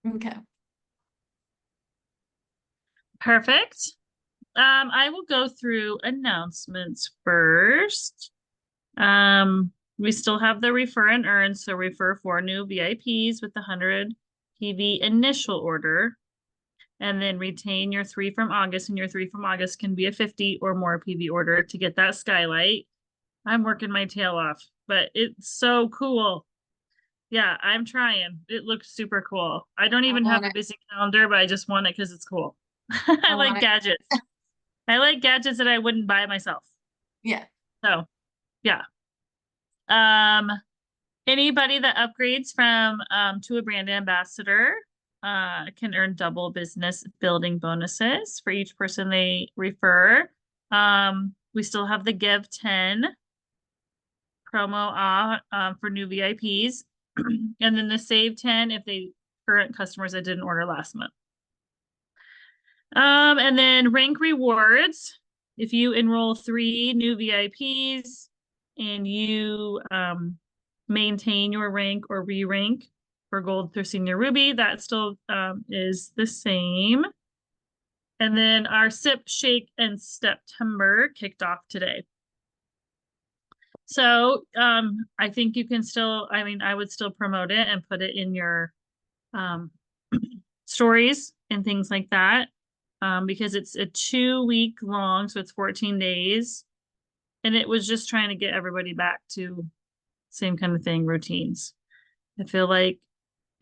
Okay. Perfect. I will go through announcements first. We still have the refer and earn, so refer 4 new VIPs with the 100 PV initial order, and then retain your 3 from August, and your 3 from August can be a 50 or more PV order to get that skylight. I'm working my tail off, but it's so cool. Yeah, I'm trying. It looks super cool. I don't I even have want a it. busy calendar, but I just want it because it's cool. I I like want it. gadgets. I like gadgets that I wouldn't buy myself. Yeah. So, yeah. Um, Anybody that upgrades from to a brand ambassador can earn double business building bonuses for each person they refer. We still have the Give 10 promo for new VIPs, and then the Save 10 if they current customers that didn't order last month. And then rank rewards. If you enroll 3 new VIPs and you maintain your rank or re-rank for gold through senior ruby, that still is the same. And then our sip, shake, and September kicked off today. So I think you can still, I mean, I would still promote it and put it in your stories and things like that, because it's a 2 week long, so it's 14 days. And it was just trying to get everybody back to same kind of thing, routines. I feel like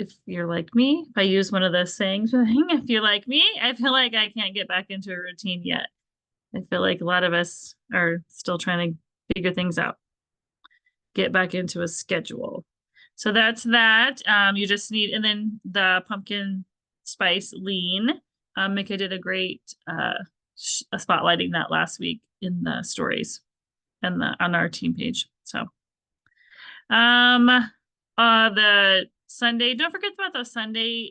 if you're like me, if I use one of those sayings thing, if you're like me, I feel like I can't get back into a routine yet. I feel like a lot of us are still trying to figure things out, get back into a schedule. So that's that. You just need, and then the pumpkin spice lean. Mika did a great spotlighting that last week in the stories and on our team page. So um the Sunday, don't forget about those Sunday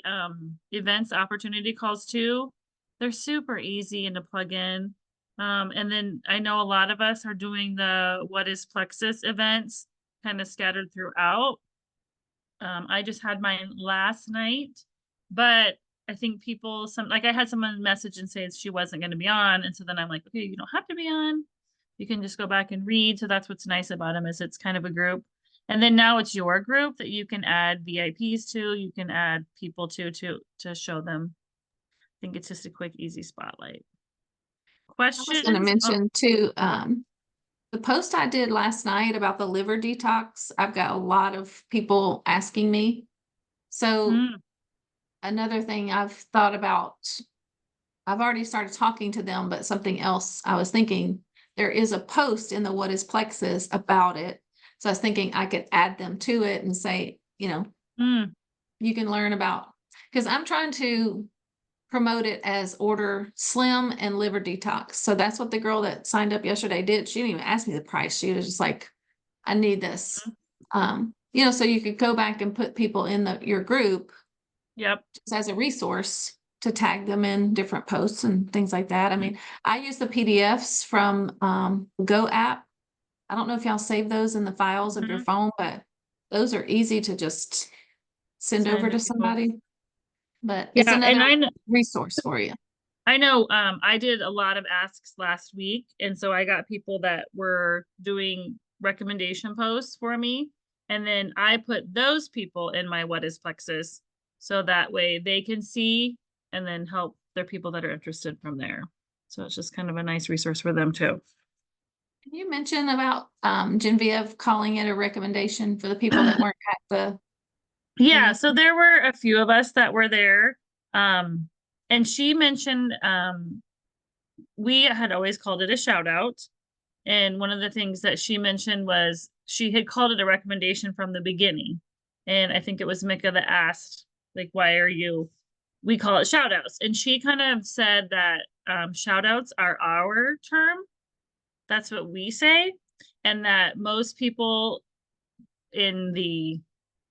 events opportunity calls too. They're super easy and to plug in. And then I know a lot of us are doing the What is Plexus events kind of scattered throughout. I just had mine last night, but I think people, some like I had someone message and say she wasn't going to be on, and so then I'm like, okay, you don't have to be on. You can just go back and read. So that's what's nice about them, is it's kind of a group. And then now it's your group that you can add VIPs to. You can add people to show them. I think it's just a quick, easy spotlight. I was going to Questions? Oh, mention too, the post I did last night about the liver detox. I've got a lot of people asking me. So mm, another thing I've thought about, I've already started talking to them, but something else I was thinking, there is a post in the What is Plexus about it. So I was thinking I could add them to it and say, mm, you can learn about, because I'm trying to promote it as order slim and liver detox. So that's what the girl that signed up yesterday did. She didn't even ask me the price. She was just like, I need this. So you could go back and put people in your group yep. just as a resource to tag them in different posts and things like that. I mean, I use the PDFs from Go app. I don't know if y'all save those in the files of your Mm-hmm. phone, but those are easy to just send over Send to to people. somebody. But it's Yeah, another and resource for you. I know I did a lot of asks last week, and so I got people that were doing recommendation posts for me, and then I put those people in my What is Plexus, so that way they can see and then help their people that are interested from there. So it's just kind of a nice resource for them too. Can you mention about Genevieve calling it a recommendation for the people that weren't at the Yeah, thing? so there were a few of us that were there. And she mentioned we had always called it a shout out. And one of the things that she mentioned was she had called it a recommendation from the beginning. And I think it was Mika that asked, like, why are you, we call it shout outs. And she kind of said that shout outs are our term. That's what we say. And that most people in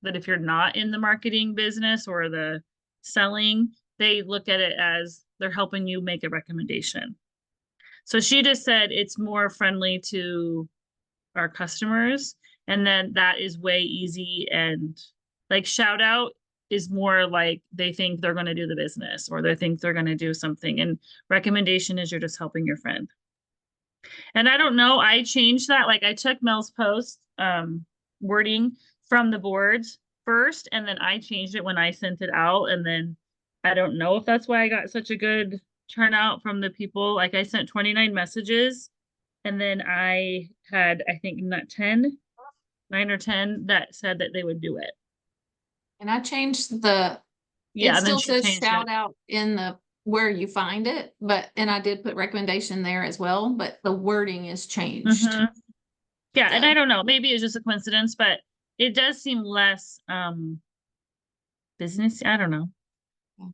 that if you're not in the marketing business or the selling, they look at it as they're helping you make a recommendation. So she just said it's more friendly to our customers, and then that is way easy, and like shout out is more like they think they're going to do the business or they think they're going to do something. And recommendation is you're just helping your friend. And I don't know, I changed that. Like I took Mel's post wording from the boards first, and then I changed it when I sent it out. And then I don't know if that's why I got such a good turnout from the people. Like I sent 29 messages, and then I had, I think, not 9 or 10 that said that they would do it. And I changed it Yeah, and then still she says changed shout it. out in the where you find it, and I did put recommendation there as well, but the wording is changed. Mhm. Yeah, and I So don't know, maybe it's just a coincidence, but it does seem less business. I don't know.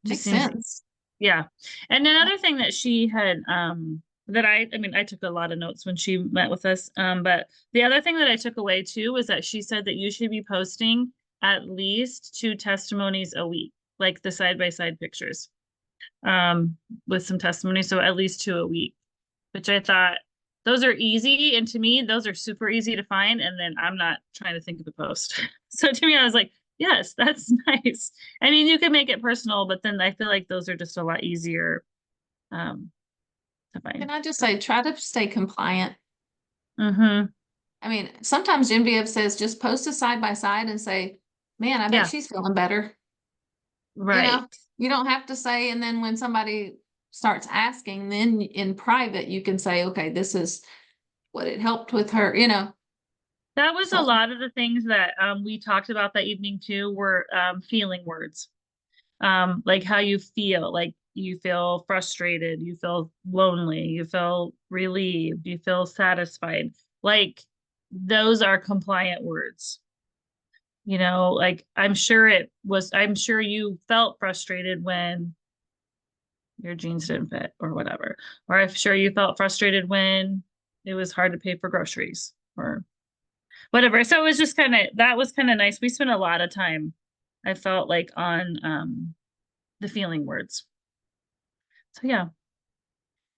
Just makes seems, sense. yeah. And another thing that she had that I mean, I took a lot of notes when she met with us. But the other thing that I took away too was that she said that you should be posting at least 2 testimonies a week, like the side-by-side pictures with some testimony. So at least 2 a week, which I thought those are easy. And to me, those are super easy to find. And then I'm not trying to think of a post. So to me, I was like, yes, that's nice. I mean, you can make it personal, but then I feel like those are just a lot easier to find. Can I just say, try to stay compliant? Mm-hmm. I mean, sometimes MDF says just post a side by side and say, man, I bet Yeah. she's feeling better. Right. You don't have to say, and then when somebody starts asking, then in private, you can say, okay, this is what it helped with her, That was a So lot of the things that we talked about that evening too were feeling words. Like how you feel, like you feel frustrated, you feel lonely, you feel relieved, you feel satisfied. Like those are compliant words. Like I'm sure you felt frustrated when your jeans didn't fit or whatever. Or I'm sure you felt frustrated when it was hard to pay for groceries or whatever. So it was just that was kind of nice. We spent a lot of time, I felt like, on the feeling words. So yeah.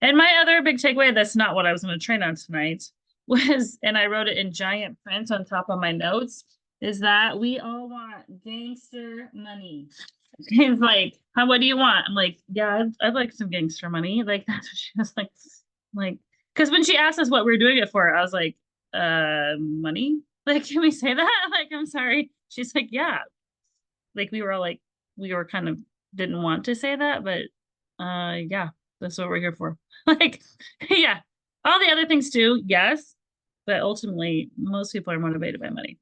And my other big takeaway, that's not what I was going to train on tonight, was, and I wrote it in giant print on top of my notes, is that we all want gangster money. He's like, what do you want? I'm like, yeah, I'd like some gangster money. Like that's what she was like, because when she asked us what we were doing it for, I was like, money? Like, can we say that? Like, I'm sorry. She's like, yeah. Like we were all like, we were kind of didn't want to say that, but yeah, that's what we're here for. Like, yeah. All the other things too, yes. But ultimately, most people are motivated by money.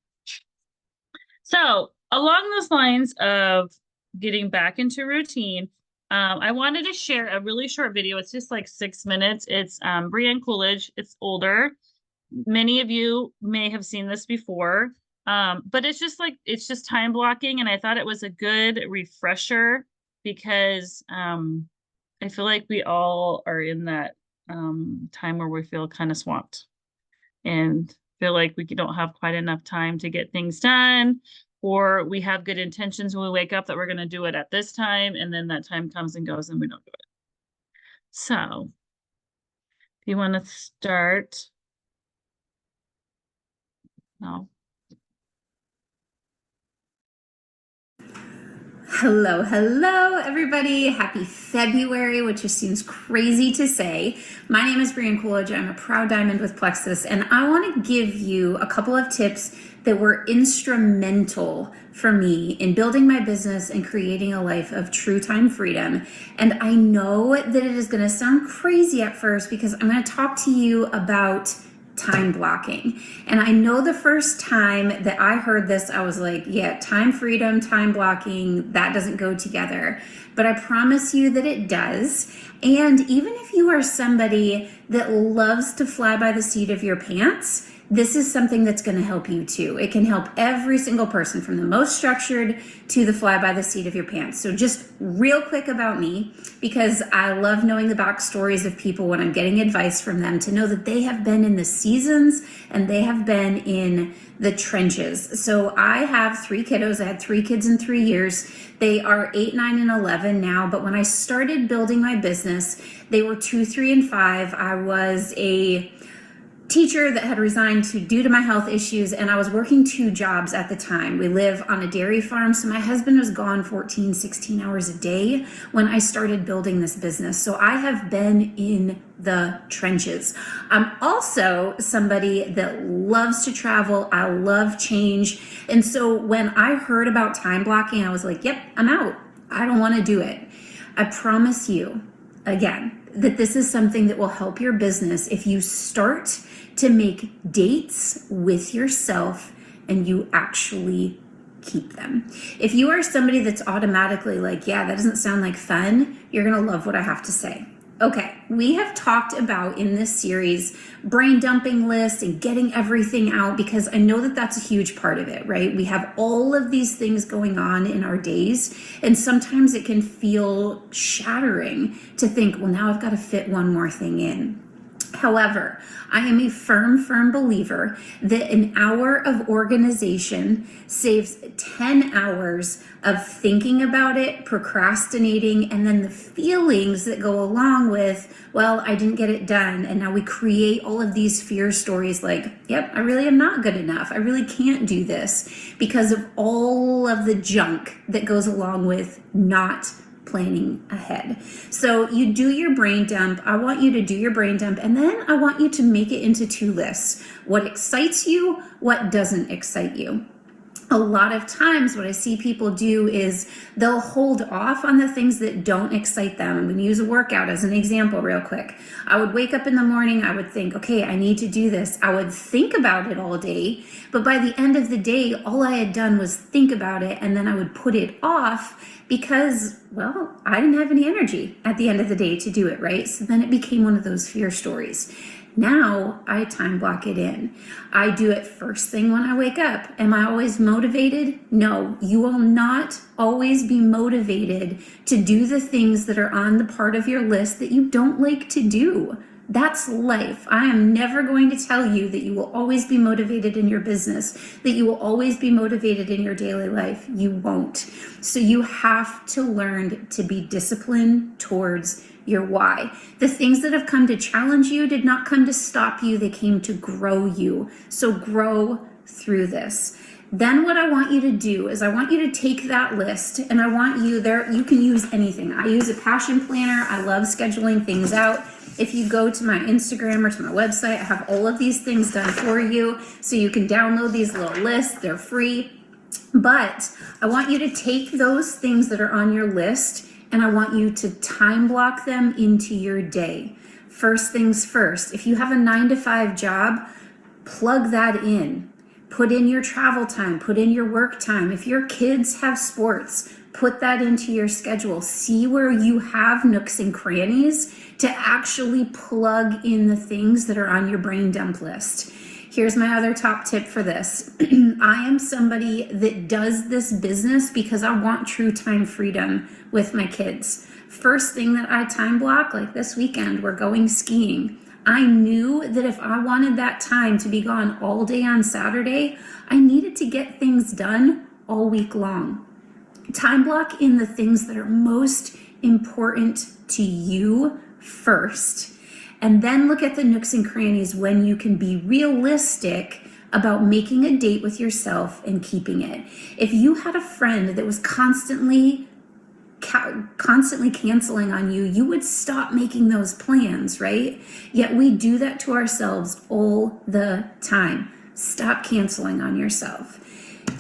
So along those lines of getting back into routine, I wanted to share a really short video. It's just like 6 minutes. It's Brienne Coolidge. It's older. Many of you may have seen this before, but it's just time blocking. And I thought it was a good refresher because I feel like we all are in that time where we feel kind of swamped and feel like we don't have quite enough time to get things done, or we have good intentions when we wake up that we're going to do it at this time, and then that time comes and goes and we don't do it. So if you want to start. No. Hello, everybody. Happy February, which just seems crazy to say. My name is Brienne Coolidge. I'm a proud diamond with Plexus, and I want to give you a couple of tips that were instrumental for me in building my business and creating a life of true time freedom. And I know that it is going to sound crazy at first because I'm going to talk to you about time blocking. And I know the first time that I heard this, I was like, yeah, time freedom, time blocking, that doesn't go together. But I promise you that it does. And even if you are somebody that loves to fly by the seat of your pants, this is something that's going to help you too. It can help every single person, from the most structured to the fly by the seat of your pants. So just real quick about me, because I love knowing the backstories of people when I'm getting advice from them, to know that they have been in the seasons and they have been in the trenches. So I have 3 kiddos. I had 3 kids in 3 years. They are 8, 9, and 11 now. But when I started building my business, they were 2, 3, and 5. I was a teacher that had resigned due to my health issues, and I was working 2 jobs at the time. We live on a dairy farm, so my husband was gone 14, 16 hours a day when I started building this business. So I have been in the trenches. I'm also somebody that loves to travel. I love change. And so when I heard about time blocking, I was like, yep, I'm out. I don't want to do it. I promise you, again, that this is something that will help your business if you start to make dates with yourself and you actually keep them. If you are somebody that's automatically like, yeah, that doesn't sound like fun, you're going to love what I have to say. Okay, we have talked about in this series brain dumping lists and getting everything out, because I know that that's a huge part of it, right? We have all of these things going on in our days, and sometimes it can feel shattering to think, well, now I've got to fit one more thing in. However, I am a firm believer that an hour of organization saves 10 hours of thinking about it, procrastinating, and then the feelings that go along with, well, I didn't get it done. And now we create all of these fear stories like, yep, I really am not good enough. I really can't do this, because of all of the junk that goes along with not planning ahead. So you do your brain dump. I want you to do your brain dump, and then I want you to make it into 2 lists. What excites you, what doesn't excite you. A lot of times what I see people do is they'll hold off on the things that don't excite them. I'm going to use a workout as an example real quick. I would wake up in the morning, I would think, okay, I need to do this. I would think about it all day, but by the end of the day, all I had done was think about it, and then I would put it off because, well, I didn't have any energy at the end of the day to do it, right? So then it became one of those fear stories. Now I time block it in. I do it first thing when I wake up. Am I always motivated? No, you will not always be motivated to do the things that are on the part of your list that you don't like to do. That's life. I am never going to tell you that you will always be motivated in your business, that you will always be motivated in your daily life. You won't. So you have to learn to be disciplined towards your why. The things that have come to challenge you did not come to stop you. They came to grow you. So grow through this. Then what I want you to do is I want you to take that list, and I want you there, you can use anything. I use a passion planner. I love scheduling things out. If you go to my Instagram or to my website, I have all of these things done for you. So you can download these little lists. They're free. But I want you to take those things that are on your list, and I want you to time block them into your day. First things first. If you have a 9-to-5 job, plug that in. Put in your travel time, put in your work time. If your kids have sports, put that into your schedule. See where you have nooks and crannies to actually plug in the things that are on your brain dump list. Here's my other top tip for this. I am somebody that does this business because I want true time freedom with my kids. First thing that I time block, like this weekend, we're going skiing. I knew that if I wanted that time to be gone all day on Saturday, I needed to get things done all week long. Time block in the things that are most important to you first. And then look at the nooks and crannies when you can be realistic about making a date with yourself and keeping it. If you had a friend that was constantly canceling on you, you would stop making those plans, right? Yet we do that to ourselves all the time. Stop canceling on yourself.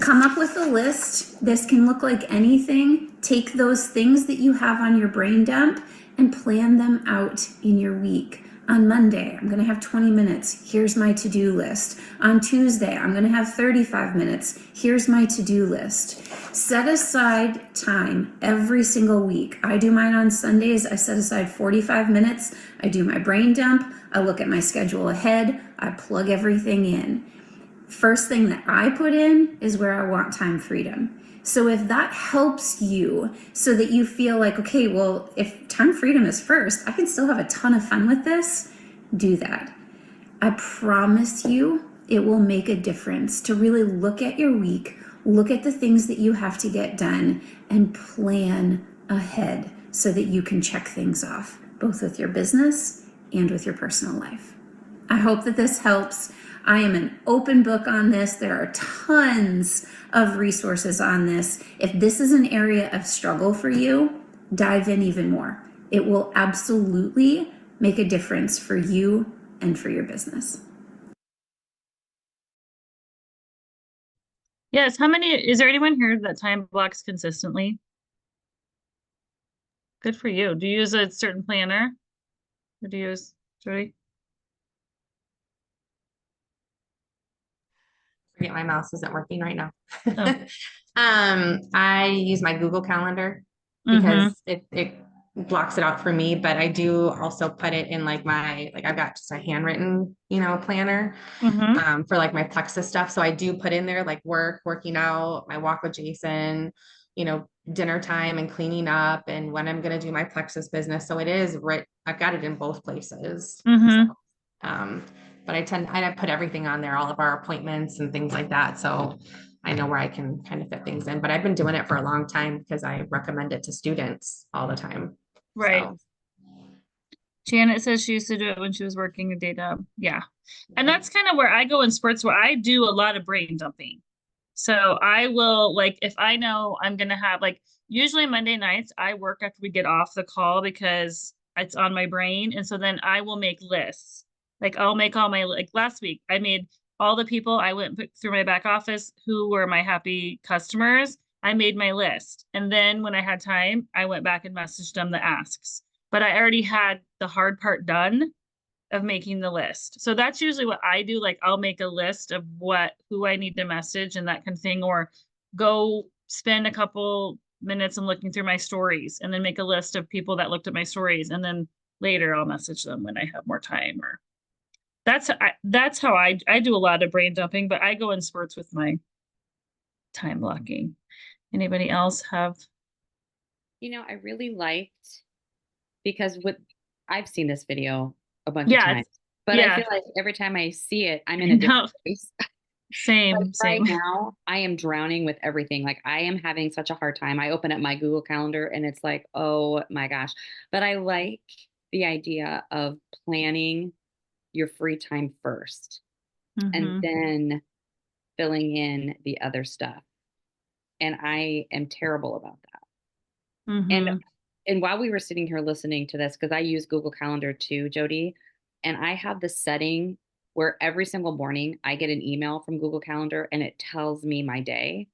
Come up with a list. This can look like anything. Take those things that you have on your brain dump and plan them out in your week. On Monday, I'm going to have 20 minutes. Here's my to-do list. On Tuesday, I'm going to have 35 minutes. Here's my to-do list. Set aside time every single week. I do mine on Sundays. I set aside 45 minutes. I do my brain dump. I look at my schedule ahead. I plug everything in. First thing that I put in is where I want time freedom. So if that helps you so that you feel like, okay, well, if time freedom is first, I can still have a ton of fun with this, do that. I promise you it will make a difference to really look at your week, look at the things that you have to get done, and plan ahead so that you can check things off, both with your business and with your personal life. I hope that this helps. I am an open book on this. There are tons of resources on this. If this is an area of struggle for you, dive in even more. It will absolutely make a difference for you and for your business. Yes. Is there anyone here that time blocks consistently? Good for you. Do you use a certain planner? Or do you use, Jody? Forget my mouse isn't working right now. Oh. I use my Google Calendar Mhm. because it blocks it out for me, but I do also put it in like I've got just a handwritten, planner Mhm. for like my Plexus stuff. So I do put in there like working out, my walk with Jason, dinner time and cleaning up and when I'm going to do my Plexus business. So it is right. I've got it in both places. Mhm. So, but I put everything on there, all of our appointments and things like that. So I know where I can kind of fit things in, but I've been doing it for a long time because I recommend it to students all the time. Right. So, Janet says she used to do it when she was working a day job. Yeah. And that's kind of where I go in sports, where I do a lot of brain dumping. So I will, like, if I know I'm going to have, like, usually Monday nights, I work after we get off the call because it's on my brain. And so then I will make lists. Like, I'll make all my, like, last week, I made all the people I went and put through my back office who were my happy customers. I made my list. And then when I had time, I went back and messaged them the asks. But I already had the hard part done of making the list. So that's usually what I do. Like, I'll make a list of who I need to message and that kind of thing, or go spend a couple minutes and looking through my stories and then make a list of people that looked at my stories. And then later I'll message them when I have more time. Or that's how I do a lot of brain dumping, but I go in spurts with my time blocking. Anybody else have? I really liked, because I've seen this video a bunch of Yeah, times, but I yeah. feel like every time I see it, I'm in a different place. Same, Like right same. now, I am drowning with everything. Like, I am having such a hard time. I open up my Google Calendar and it's like, oh my gosh. But I like the idea of planning your free time first and Mhm. then filling in the other stuff. And I am terrible about that. And Mhm. and while we were sitting here listening to this, because I use Google Calendar too, Jody, and I have the setting where every single morning I get an email from Google Calendar and it tells me my day.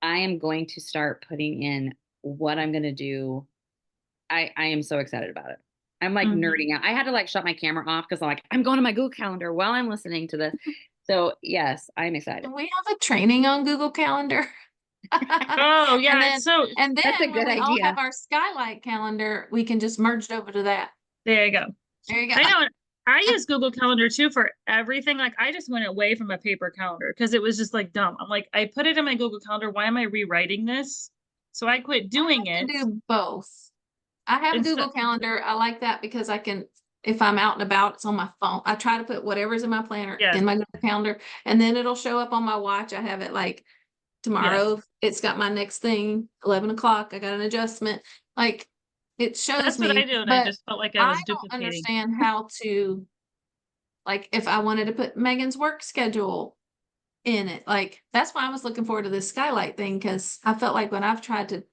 I am going to start putting in what I'm going to do. I am so excited about it. I'm like Mhm. nerding out. I had to like shut my camera off because I'm going to my Google Calendar while I'm listening to this. So yes, I'm excited. We have a training on Google Calendar. Oh yeah, And then, it's so and That's a then when good we all idea. have our skylight calendar, we can just merge it over to that. there you go. There you go. I know. I use Google Calendar too for everything. Like, I just went away from a paper calendar because it was just like dumb. I'm like, I put it in my Google Calendar. Why am I rewriting this? So I quit doing I it. do both. I have a Instead- Google Calendar. I like that because I can, if I'm out and about, it's on my phone. I try to put whatever's in my planner Yeah. in my Google Calendar, and then it'll show up on my watch. I have it like tomorrow. It's got my next thing, 11 o'clock. I got an adjustment. Like, it shows That's me, what I do, and I but just felt like I I was don't duplicating. understand how to, like, if I wanted to put Megan's work schedule in it, like, that's why I was looking forward to this skylight thing, because I felt like when I've tried to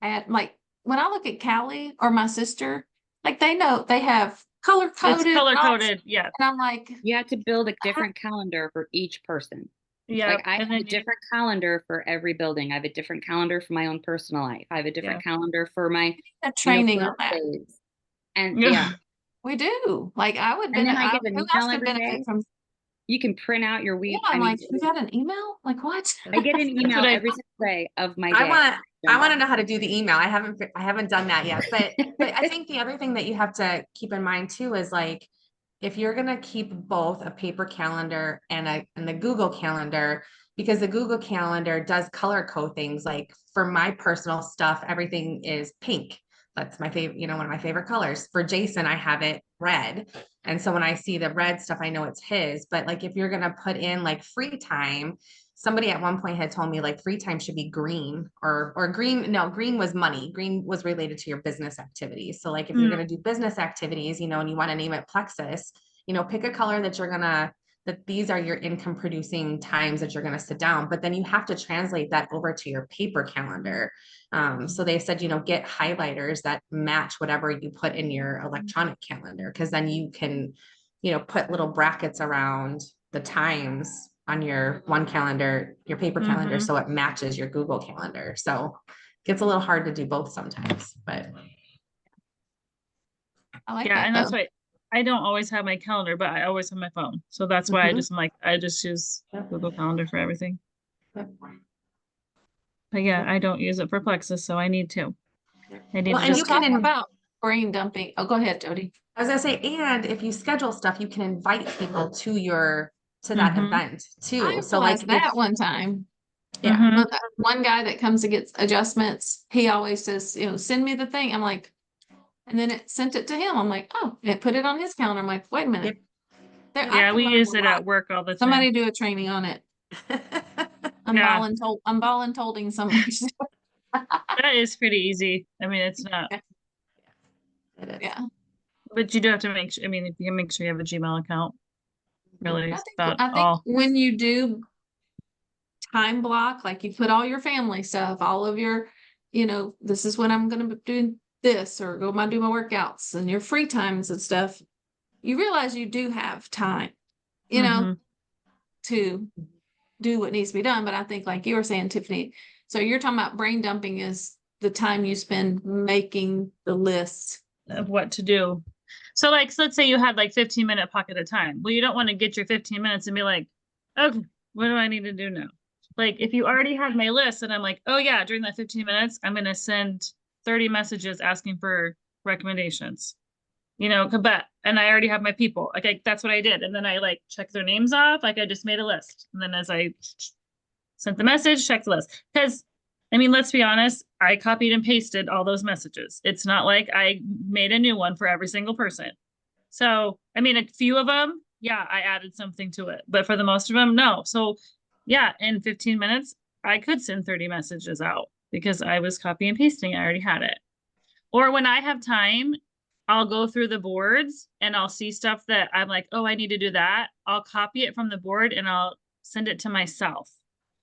add, like, when I look at Callie or my sister, like, they know they have color It's coded, color coded. Yeah. and I'm like, You have to build a different calendar for each person. Yeah. Like, I And have then a different calendar for every building. I have a different calendar for my own personal life. I have a different calendar for my a training on that. birthdays. And Yeah. yeah. We do. Like, I would And then I benefit. get an Who else email could every benefit day. from? You can print out your Yeah, week. I'm I mean, like, you got an email? Like, what? I get an email what I- every single day of my I day. want to know how to do the email. I haven't done that yet, but I think the other thing that you have to keep in mind too is, like, if you're going to keep both a paper calendar and the Google Calendar, because the Google Calendar does color code things. Like, for my personal stuff, everything is pink. That's my favorite, one of my favorite colors. For Jason, I have it red. And so when I see the red stuff, I know it's his. But like, if you're going to put in like free time, somebody at one point had told me like free time should be green or green. No, green was money. Green was related to your business activities. So like, if you're going to do business activities, and you want to name it Plexus, pick a color that these are your income producing times that you're going to sit down, but then you have to translate that over to your paper calendar. So they said, get highlighters that match whatever you put in your electronic calendar, because then you can, put little brackets around the times on your one calendar, your paper calendar, so it matches your Google calendar. So it gets a little hard to do both sometimes, but I like Yeah, that and that's though. why I don't always have my calendar, but I always have my phone. So that's why Mhm. I just use Yep. Google Calendar for everything. Yep. But yeah, I don't use it for Plexus, so I need to. I need Well, to and just you can Talk about brain dumping. Oh, go ahead, Jody. I was gonna say, and if you schedule stuff, you can invite people to that Mhm. event too. I So like realized if, that one time. yeah, Mhm. But that one guy that comes to get adjustments, he always says, send me the thing. I'm like, and then it sent it to him. I'm like, oh, and it put it on his calendar. I'm like, wait a minute. There, I Yeah, can we learn use a it lot. at work all the time. Somebody do a training on it. I'm Yeah. voluntolding somebody. That is pretty easy. I mean, it's not, It is. Yeah. but you do have to make sure, I mean, if you can make sure you have a Gmail account, really, I is think about I think all. when you do time block, like you put all your family stuff, all of your, this is when I'm gonna be doing this or do my workouts and your free times and stuff, you realize you do have time, Mhm. to do what needs to be done. But I think like you were saying, Tiffany, so you're talking about brain dumping is the time you spend making the list. Of what to do. So like, so let's say you had like 15-minute pocket of time. Well, you don't want to get your 15 minutes and be like, okay, what do I need to do now? Like if you already had my list and I'm like, oh yeah, during that 15 minutes, I'm going to send 30 messages asking for recommendations, but, and I already have my people. Like that's what I did. And then I like checked their names off. Like I just made a list. And then as I sent the message, checked the list. Because I mean, let's be honest, I copied and pasted all those messages. It's not like I made a new one for every single person. So, I mean, a few of them, yeah, I added something to it, but for the most of them, no. So, yeah, in 15 minutes, I could send 30 messages out because I was copy and pasting. I already had it. Or when I have time, I'll go through the boards and I'll see stuff that I'm like, oh, I need to do that. I'll copy it from the board and I'll send it to myself.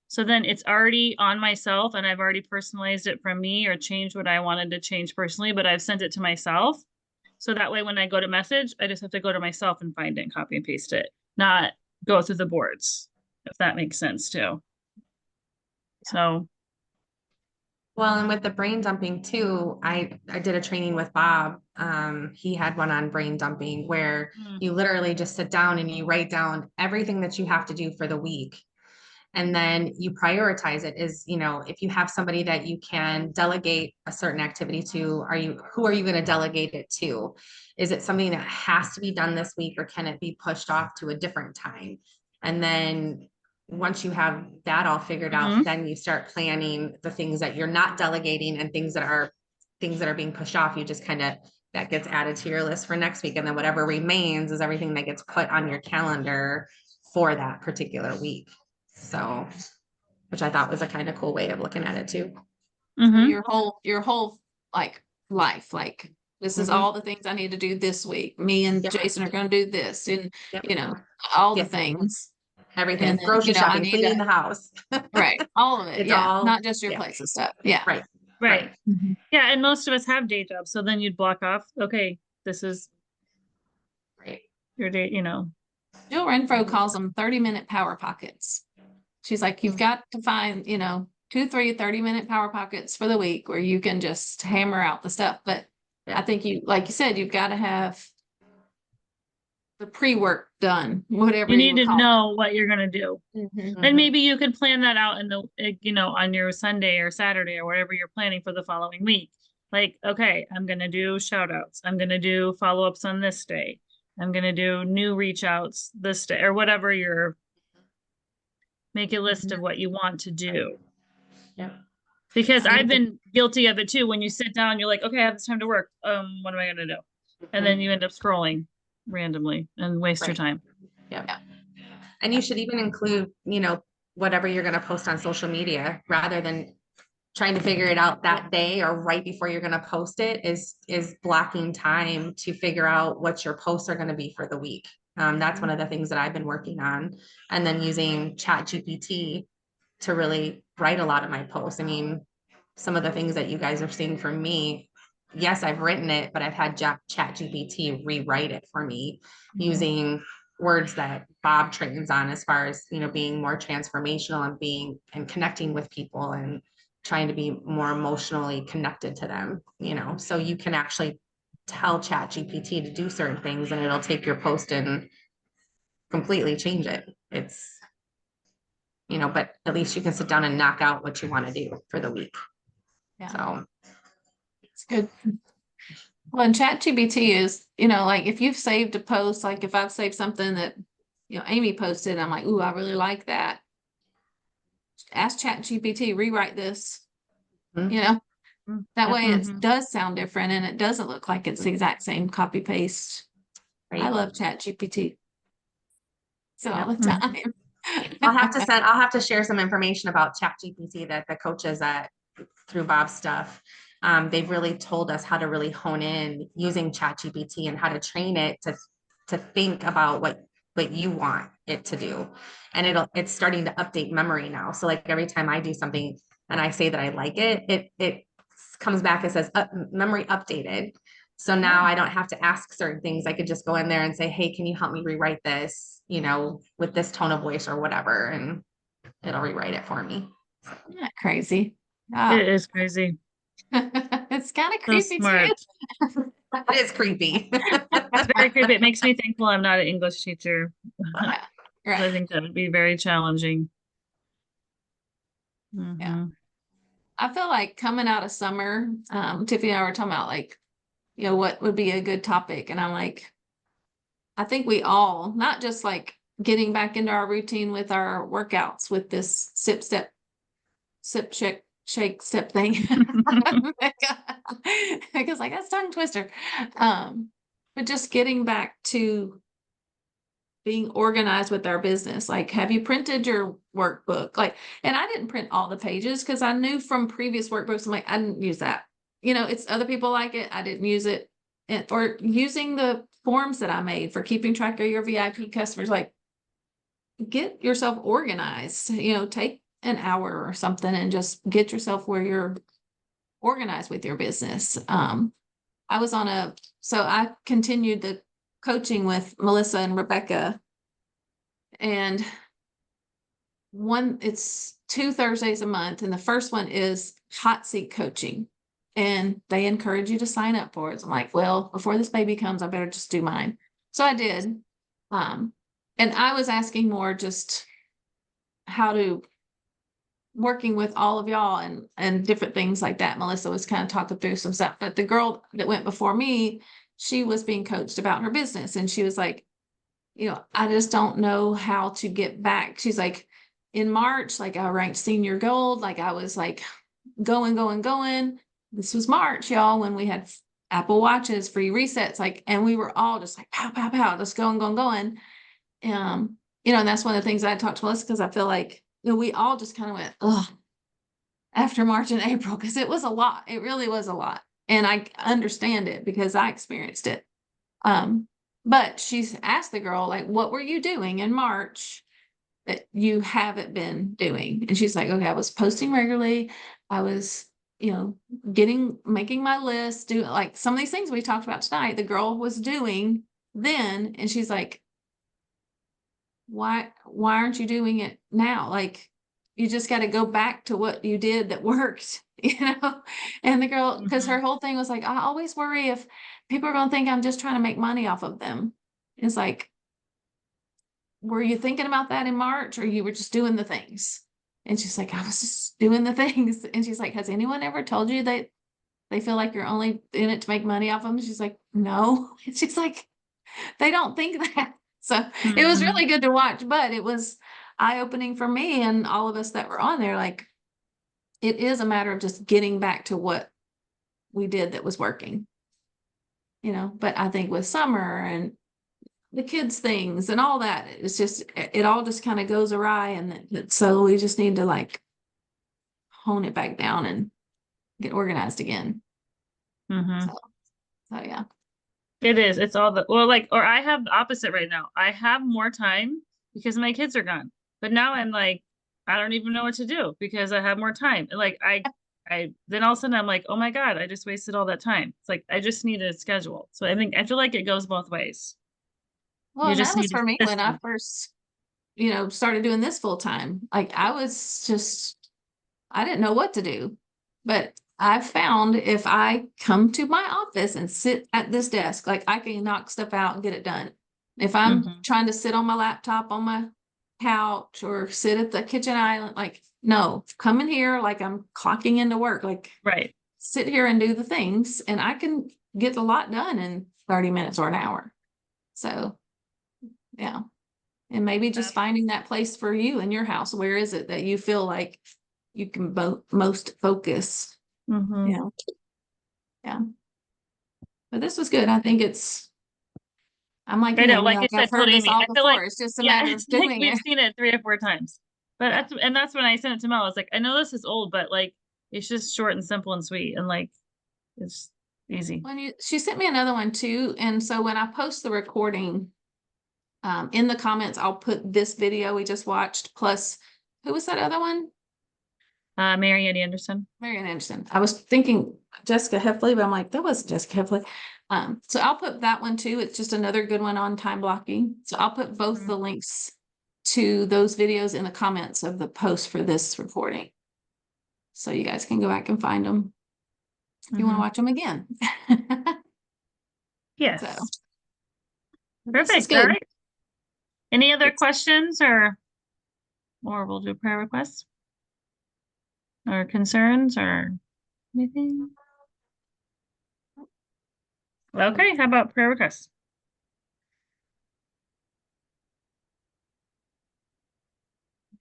So then it's already on myself and I've already personalized it from me or changed what I wanted to change personally, but I've sent it to myself. So that way, when I go to message, I just have to go to myself and find it and copy and paste it, not go through the boards, if that makes sense too. So, Well, and with the brain dumping too, I did a training with Bob. He had one on brain dumping where you literally just sit down and you write down everything that you have to do for the week. And then you prioritize it is, if you have somebody that you can delegate a certain activity to, who are you going to delegate it to? Is it something that has to be done this week or can it be pushed off to a different time? And then once you have that all figured out, then you start planning the things that you're not delegating and things that are being pushed off. You just kind of, that gets added to your list for next week. And then whatever remains is everything that gets put on your calendar for that particular week. So, which I thought was a kind of cool way of looking at it too. So your whole like life, like this is Mhm. all the things I need to do this week. Me and Yep. Jason are going to do this, and Yep. all the Yep. things. Everything, And then, grocery I shopping, need cleaning to, the house. right, all of it. It's Yeah, all, not just your yeah. place and stuff. Yeah, Right. right. Mhm. Yeah. And most of us have day jobs. So then you'd block off, okay, this is Right. your day, Jill Renfro calls them 30-minute power pockets. She's like, you've got to find, 2, 3 30-minute power pockets for the week where you can just hammer out the stuff. But Yeah. I think like you said, you've got to have the pre-work done, whatever you need would to call know what you're going to do. it. Mhm. And maybe you could plan that out in on your Sunday or Saturday or whatever you're planning for the following week. Like, okay, I'm going to do shout outs. I'm going to do follow ups on this day. I'm going to do new reach outs this day or whatever make a list of what you want to do. Yeah. Because I've been guilty of it too. When you sit down, you're like, okay, I have this time to work. What am I going to do? And then you end up scrolling randomly and waste your time. Yep. And you should even include, whatever you're going to post on social media rather than trying to figure it out that day or right before you're going to post it is blocking time to figure out what your posts are going to be for the week. That's one of the things that I've been working on. And then using Chat GPT to really write a lot of my posts. I mean, some of the things that you guys are seeing from me, yes, I've written it, but I've had Chat GPT rewrite it for me using words that Bob trains on as far as, being more transformational and being and connecting with people and trying to be more emotionally connected to them, so you can actually tell Chat GPT to do certain things and it'll take your post and completely change it. It's, but at least you can sit down and knock out what you want to do for the week. Yeah. So It's good. Well, and ChatGPT is, like if you've saved a post, like if I've saved something that, Amy posted, I'm like, ooh, I really like that. Ask ChatGPT, rewrite this, Mhm. that way it Mhm. does sound different and it doesn't look like it's the exact same copy paste. I right. love ChatGPT. So all the Mhm. time. I'll have to share some information about Chat GPT that the coaches at through Bob's stuff. They've really told us how to really hone in using Chat GPT and how to train it to think about what you want it to do. And it's starting to update memory now. So like every time I do something and I say that I like it comes back and says memory updated. So now I don't have to ask certain things. I could just go in there and say, hey, can you help me rewrite this, with this tone of voice or whatever, and it'll rewrite it for me. Isn't that crazy? It is crazy. It's kind of So creepy smart. too. It is creepy. It's very creepy. It makes me thankful I'm not an English teacher. Yeah, 'Cause I right. think that would be very challenging. Mhm. I feel like coming out of summer, Tiffany and I were talking about like, what would be a good topic. And I'm like, I think we all, not just like getting back into our routine with our workouts with this sip, shake, step thing. Because like that's tongue twister. But just getting back to being organized with our business. Like, have you printed your workbook? Like, and I didn't print all the pages because I knew from previous workbooks, I'm like, I didn't use that. It's other people like it. I didn't use it. Or using the forms that I made for keeping track of your VIP customers, like get yourself organized, take an hour or something and just get yourself where you're organized with your business. I was so I continued the coaching with Melissa and Rebecca, and it's 2 Thursdays a month, and the first one is hot seat coaching, and they encourage you to sign up for it. So I'm like, well, before this baby comes, I better just do mine. So I did. And I was asking more just how to working with all of y'all and different things like that. Melissa was kind of talking through some stuff, but the girl that went before me, she was being coached about her business, and she was like, I just don't know how to get back. She's like, in March, like I ranked senior gold, like I was like going. This was March, y'all, when we had Apple Watches, free resets, like, and we were all just like pow, pow, pow, just going. And that's one of the things I talked to Melissa, because I feel like we all just kind of went, ugh, after March and April, because it was a lot. It really was a lot. And I understand it because I experienced it. But she's asked the girl, like, what were you doing in March that you haven't been doing? And she's like, okay, I was posting regularly. I was, making my list, do like some of these things we talked about tonight, the girl was doing then. And she's like, why aren't you doing it now? Like, you just got to go back to what you did that worked, And the girl, because her whole thing was like, I always worry if people are going to think I'm just trying to make money off of them. It's like, were you thinking about that in March, or you were just doing the things? And she's like, I was just doing the things. And she's like, has anyone ever told you that they feel like you're only in it to make money off them? She's like, no. And she's like, they don't think that. So it was really good to watch, but it was eye-opening for me and all of us that were on there. Like, it is a matter of just getting back to what we did that was working, but I think with summer and the kids things and all that, it's just, it all just kind of goes awry. And so we just need to like hone it back down and get organized again. Mhm. So yeah. It is. It's all the, well, like, or I have the opposite right now. I have more time because my kids are gone. But now I'm like, I don't even know what to do because I have more time. And like then all of a sudden I'm like, oh my God, I just wasted all that time. It's like I just need a schedule. So I feel like it goes both ways. Well, You and that just was need for me a when I system. first, started doing this full time. Like I was just, I didn't know what to do. But I found if I come to my office and sit at this desk, like I can knock stuff out and get it done. If I'm Mhm. trying to sit on my laptop on my couch or sit at the kitchen island, like, no, come in here like I'm clocking into work, like Right. sit here and do the things, and I can get a lot done in 30 minutes or an hour. So, yeah. And maybe just finding that place for you in your house. Where is it that you feel like you can both most focus? Mhm. Yeah. Yeah. But this was good. I think I'm like I know, Amy, like I like I've said, told heard this Amy, all I feel like, before. It's just a yeah, matter of it's like doing we've it. seen it 3 or 4 times. But Yeah. that's when I sent it to Mel. I was like, I know this is old, but like it's just short and simple and sweet and like it's easy. She sent me another one too. And so when I post the recording, in the comments, I'll put this video we just watched, plus who was that other one? Mary Ann Anderson. Marian Anderson. I was thinking Jessica Heffley, but I'm like, that wasn't Jessica Heffley. So I'll put that one too. It's just another good one on time blocking. So I'll put both Mhm. the links to those videos in the comments of the post for this recording. So you guys can go back and find them if you want to Mhm. watch them again. Yes. So this is Perfect. All good. right. Any other It's- questions or we'll do prayer requests or concerns or anything? Okay, how about prayer requests?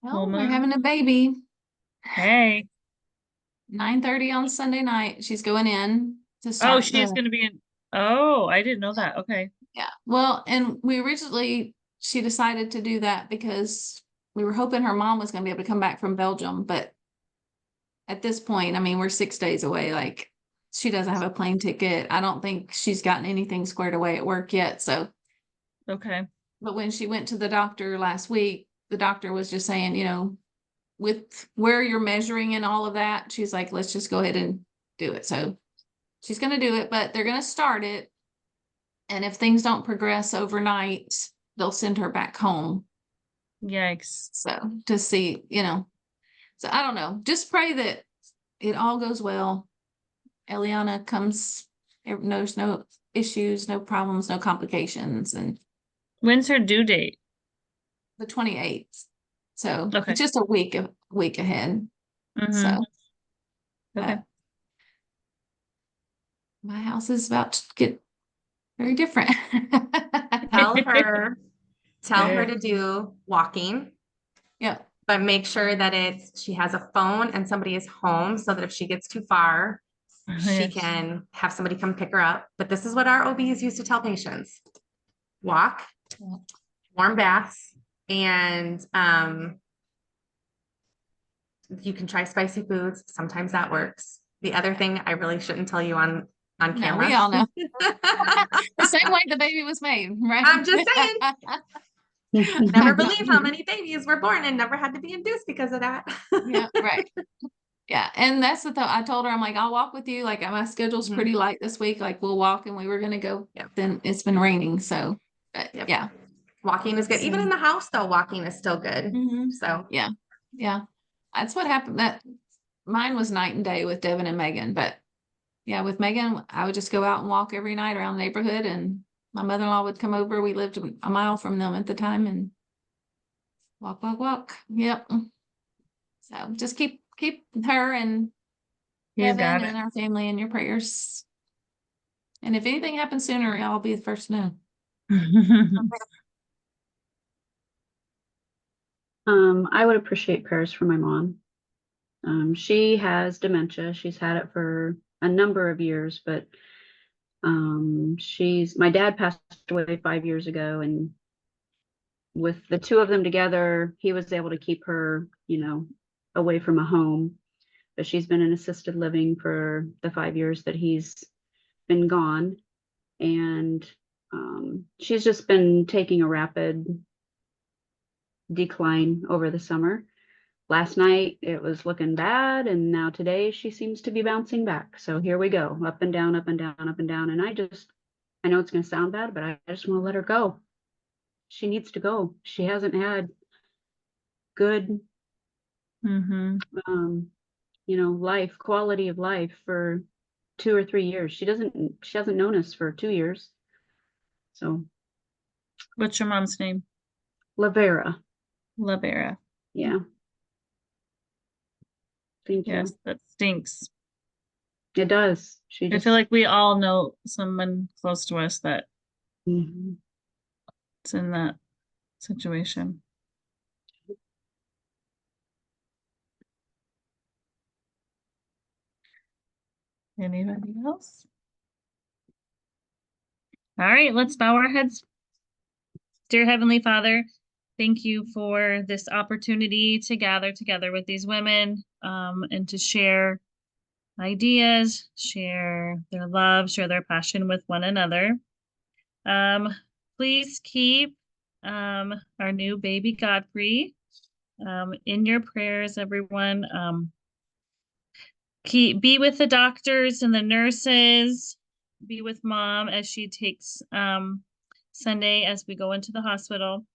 Well, we're Wilma. having a baby. Hey. 9:30 on Sunday night. She's going in to Oh, start she's the gonna be in. Oh, I didn't know that. Okay. Yeah, well, and she decided to do that because we were hoping her mom was gonna be able to come back from Belgium, but at this point, I mean, we're 6 days away, like she doesn't have a plane ticket. I don't think she's gotten anything squared away at work yet, so. Okay. But when she went to the doctor last week, the doctor was just saying, with where you're measuring and all of that, she's like, let's just go ahead and do it. So she's gonna do it, but they're gonna start it. And if things don't progress overnight, they'll send her back home. Yikes. So to see, so I don't know. Just pray that it all goes well. Eliana comes, knows no issues, no problems, no complications, and When's her due date? the 28th. So Okay. it's just a week ahead. Mm-hmm. So Okay. my house is about to get very different. Tell her, tell her to do walking, Yep. but make sure that she has a phone and somebody is home so that if she gets too far, she Yes. can have somebody come pick her up. But this is what our OBs used to tell patients: walk, warm baths, and you can try spicy foods. Sometimes that works. The other thing I really shouldn't tell you on No, camera. we all know. The same way the baby was made, right? I'm just saying. Never believe how many babies were born and never had to be induced because of that. Yeah, right. Yeah, and that's the thought. I told her, I'm like, I'll walk with you. Like my schedule's Mhm. pretty light this week. Like we'll walk, and we were gonna go. Yep. Then it's been raining, so but Yep. yeah. Walking is good. Even So- in the house, though, walking is still good. Mhm. So Yeah, yeah. That's what happened. That mine was night and day with Devin and Megan, but yeah, with Megan, I would just go out and walk every night around the neighborhood, and my mother-in-law would come over. We lived a mile from them at the time, and walk, walk, walk. Yep. So just keep her and You Devin got and our family in your prayers. And if anything happens sooner, I'll be the first to know. it. I would appreciate prayers for my mom. She has dementia. She's had it for a number of years, but my dad passed away 5 years ago, and with the two of them together, he was able to keep her, away from a home. But she's been in assisted living for the 5 years that he's been gone. and she's just been taking a rapid decline over the summer. Last night it was looking bad, and now today she seems to be bouncing back. So here we go, up and down, up and down, up and down. And I know it's going to sound bad, but I just want to let her go. She needs to go. She hasn't had good, Mm-hmm. quality of life for 2 or 3 years. She hasn't known us for 2 years. So What's your mom's name? Lavera. Lavera. Yeah. Thank you. Yes, that stinks. It does. I feel like we all know someone close to us that's Mhm. in that situation. Anybody else? All right, let's bow our heads. Dear Heavenly Father, thank you for this opportunity to gather together with these women and to share ideas, share their love, share their passion with one another. Please keep our new baby Godfrey in your prayers, everyone. Be with the doctors and the nurses, be with mom as she takes Sunday as we go into the hospital.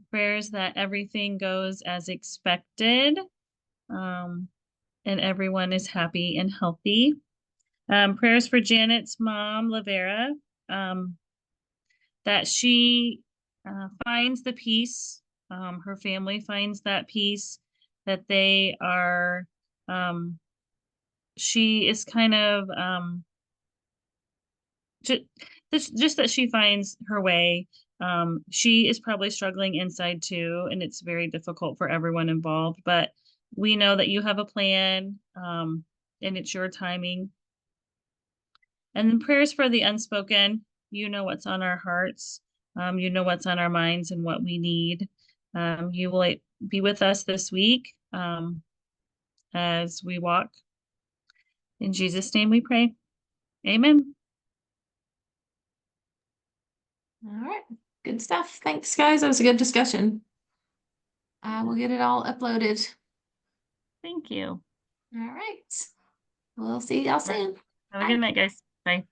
Prayers that everything goes as expected, and everyone is happy and healthy. Prayers for Janet's mom, Lavera, that she finds the peace, her family finds that peace, that they are, she is kind of, just that she finds her way. She is probably struggling inside too, and it's very difficult for everyone involved, but we know that you have a plan, and it's your timing. And then prayers for the unspoken. You know what's on our hearts. You know what's on our minds and what we need. You will be with us this week as we walk. In Jesus' name we pray. Amen. All right, good stuff. Thanks, guys. That was a good discussion. We'll get it all uploaded. Thank you. All right. We'll see y'all soon. Have a good night, guys. Bye.